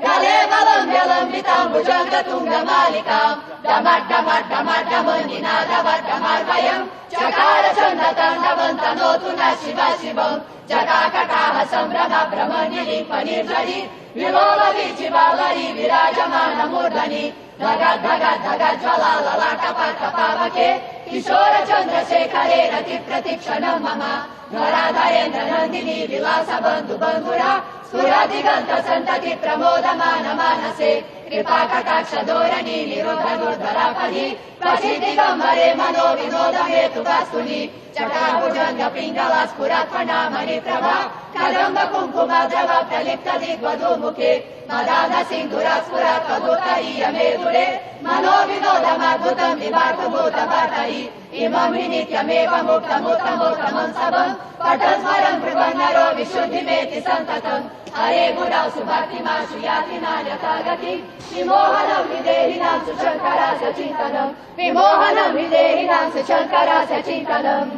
गलेबलं व्यलम्बितां भुजङ्गतुङ्गमालिकां डमड्डमड्डमड्डमनिनादवड्डमार्गयम् चकार छन्दताण्डवं तनोतु न शिव शिवम् जटाकटाह सम्भ्रम भ्रमनिलिम्पनिर्झरि विलोलवीचिबालरि विराजमानमूर्धनि धग धग धग ज्वला ललाटपटपावके किशोर चन्द्रशेखरे रति प्रतिक्षणं मम नराधरेन्द्र नन्दिनी विलास बन्धु बन्धुरा सुरदिगन्त सन्तति प्रमोदमान मानसे कृपा कटाक्ष धोरणी निरुद्ध दुर्धरापदि कचि दिगम्बरे मनो विनोद हेतुवास्तुनि चटाभुजङ्ग पिङ्गला स्फुरत्फणामणि प्रभा कदम्ब कुङ्कुम द्रव प्रलिप्त दिग्वधूमुखे मदान सिन्धुरा स्फुरत् कदुत्तरीय मेरुरे मनो विनोदमद्भुतं विभातभूतभर्तरि इमं हि नित्यमेव मुक्तमुत्तमोत्तमं सबं पठन् स्मरन् कृपन्नरो विशुद्धिमेति सन्ततम् हरे गुरौ सुभक्तिमाशु यातिना यथागति विमोहनं विदेहिनां सुशङ्करा सचिन्तनं विमोहनं विदेहिनां सुशङ्करा सचिन्तनम्